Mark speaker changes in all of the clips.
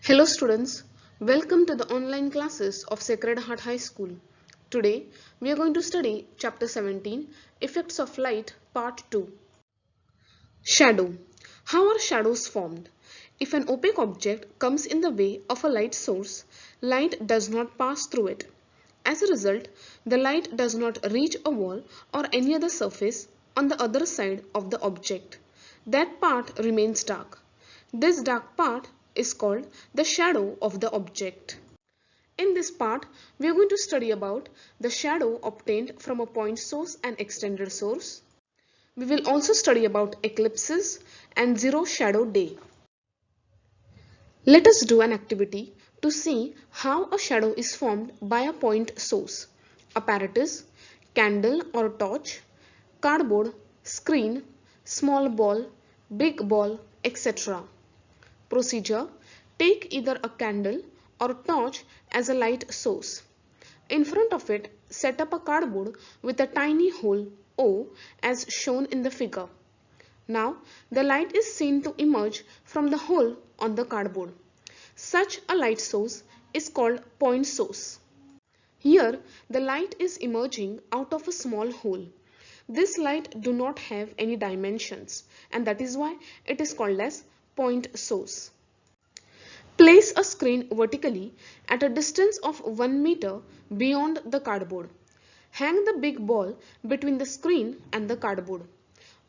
Speaker 1: Hello students, welcome to the online classes of Sacred Heart High School. Today we are going to study chapter 17, Effects of Light, part 2. Shadow. How are shadows formed? If an opaque object comes in the way of a light source, light does not pass through it. As a result, the light does not reach a wall or any other surface on the other side of the object. That part remains dark. This dark part is called the shadow of the object. In this part, we are going to study about the shadow obtained from a point source and extended source. We will also study about eclipses and zero shadow day. Let us do an activity to see how a shadow is formed by a point source. Apparatus, candle or torch, cardboard, screen, small ball, big ball, etc. Procedure: take either a candle or torch as a light source. In front of it, set up a cardboard with a tiny hole O as shown in the figure. Now, the light is seen to emerge from the hole on the cardboard. Such a light source is called point source. Here, the light is emerging out of a small hole. This light do not have any dimensions, and that is why it is called as point source. Place a screen vertically at a distance of 1 meter beyond the cardboard. Hang the big ball between the screen and the cardboard.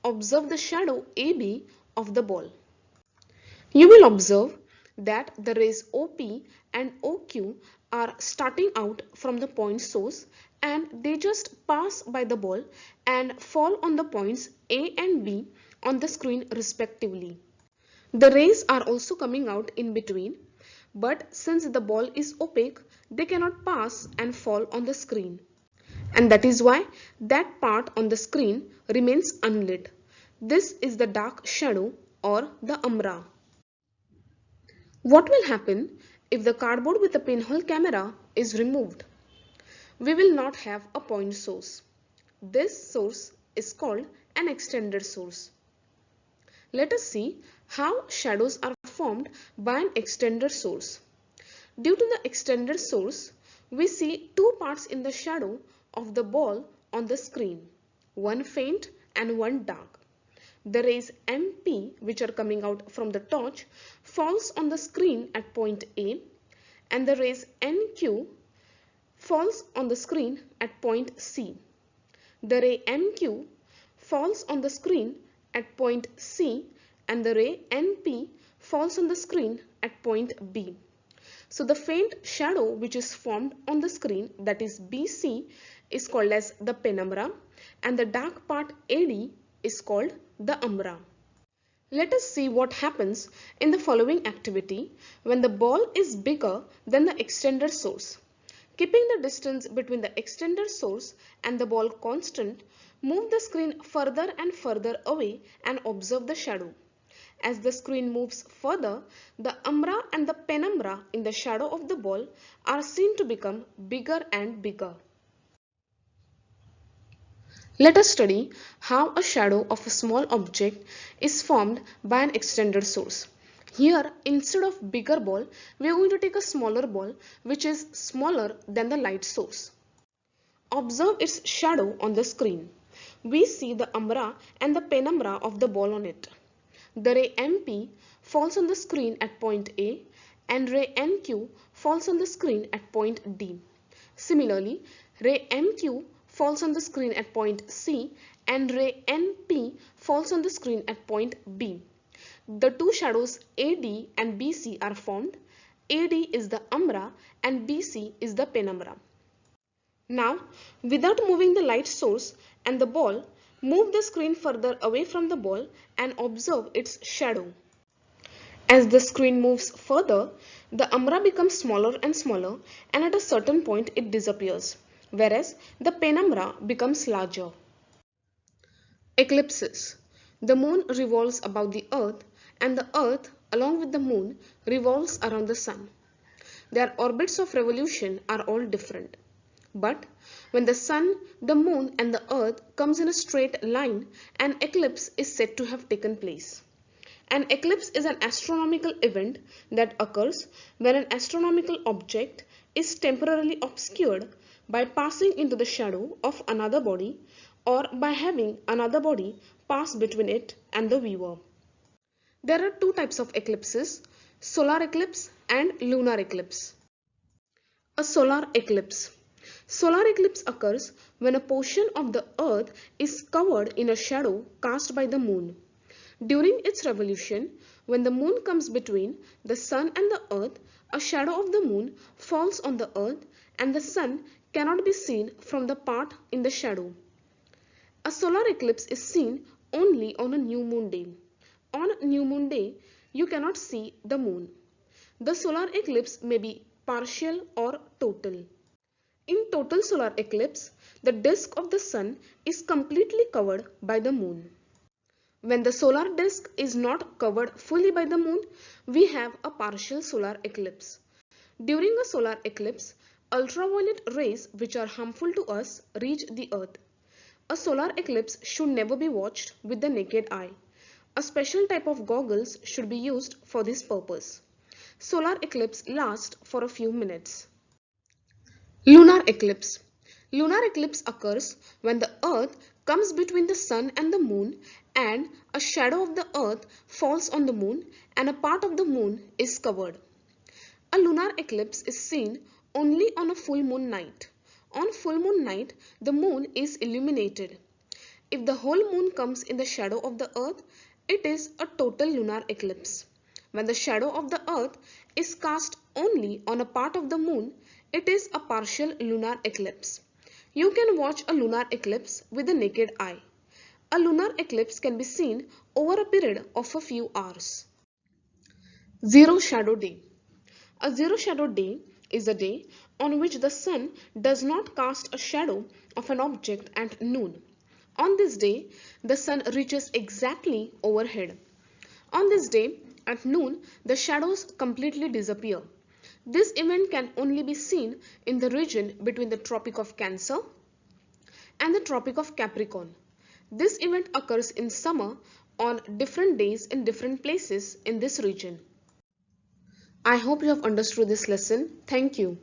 Speaker 1: Observe the shadow AB of the ball. You will observe that the rays OP and OQ are starting out from the point source and they just pass by the ball and fall on the points A and B on the screen respectively. The rays are also coming out in between, but since the ball is opaque, they cannot pass and fall on the screen. And that is why that part on the screen remains unlit. This is the dark shadow or the umbra. What will happen if the cardboard with the pinhole camera is removed? We will not have a point source. This source is called an extended source. Let us see how shadows are formed by an extended source. Due to the extended source, we see two parts in the shadow of the ball on the screen, one faint and one dark. The rays MP, which are coming out from the torch, falls on the screen at point A, and the rays NQ falls on the screen at point C. The ray NQ falls on the screen at point C, and the ray NP falls on the screen at point B. So the faint shadow which is formed on the screen, that is BC, is called as the penumbra, and the dark part AD is called the umbra. Let us see what happens in the following activity when the ball is bigger than the extended source. Keeping the distance between the extended source and the ball constant, move the screen further and further away and observe the shadow. As the screen moves further, the umbra and the penumbra in the shadow of the ball are seen to become bigger and bigger. Let us study how a shadow of a small object is formed by an extended source. Here, instead of bigger ball, we are going to take a smaller ball which is smaller than the light source. Observe its shadow on the screen. We see the umbra and the penumbra of the ball on it. The ray MP falls on the screen at point A and ray NQ falls on the screen at point D. Similarly, ray MQ falls on the screen at point C and ray NP falls on the screen at point B. The two shadows AD and BC are formed. AD is the umbra and BC is the penumbra. Now, without moving the light source and the ball, move the screen further away from the ball and observe its shadow. As the screen moves further, the umbra becomes smaller and smaller, and at a certain point it disappears, whereas the penumbra becomes larger. Eclipses. The moon revolves about the earth, and the earth, along with the moon, revolves around the sun. Their orbits of revolution are all different. But when the sun, the moon and the earth comes in a straight line, an eclipse is said to have taken place. An eclipse is an astronomical event that occurs when an astronomical object is temporarily obscured by passing into the shadow of another body or by having another body pass between it and the viewer. There are two types of eclipses, solar eclipse and lunar eclipse. A solar eclipse. Solar eclipse occurs when a portion of the earth is covered in a shadow cast by the moon. During its revolution, when the moon comes between the sun and the earth, a shadow of the moon falls on the earth and the sun cannot be seen from the part in the shadow. A solar eclipse is seen only on a new moon day. On new moon day, you cannot see the moon. The solar eclipse may be partial or total. In total solar eclipse, the disk of the sun is completely covered by the moon. When the solar disk is not covered fully by the moon, we have a partial solar eclipse. During a solar eclipse, ultraviolet rays which are harmful to us reach the earth. A solar eclipse should never be watched with the naked eye. A special type of goggles should be used for this purpose. Solar eclipse lasts for a few minutes. Lunar eclipse. Lunar eclipse occurs when the earth comes between the sun and the moon and a shadow of the earth falls on the moon and a part of the moon is covered. A lunar eclipse is seen only on a full moon night. On full moon night, the moon is illuminated. If the whole moon comes in the shadow of the earth, it is a total lunar eclipse. When the shadow of the earth is cast only on a part of the moon, it is a partial lunar eclipse. You can watch a lunar eclipse with the naked eye. A lunar eclipse can be seen over a period of a few hours. Zero shadow day. A zero shadow day is a day on which the sun does not cast a shadow of an object at noon. On this day, the sun reaches exactly overhead. On this day, at noon, the shadows completely disappear. This event can only be seen in the region between the Tropic of Cancer and the Tropic of Capricorn. This event occurs in summer on different days in different places in this region. I hope you have understood this lesson. Thank you.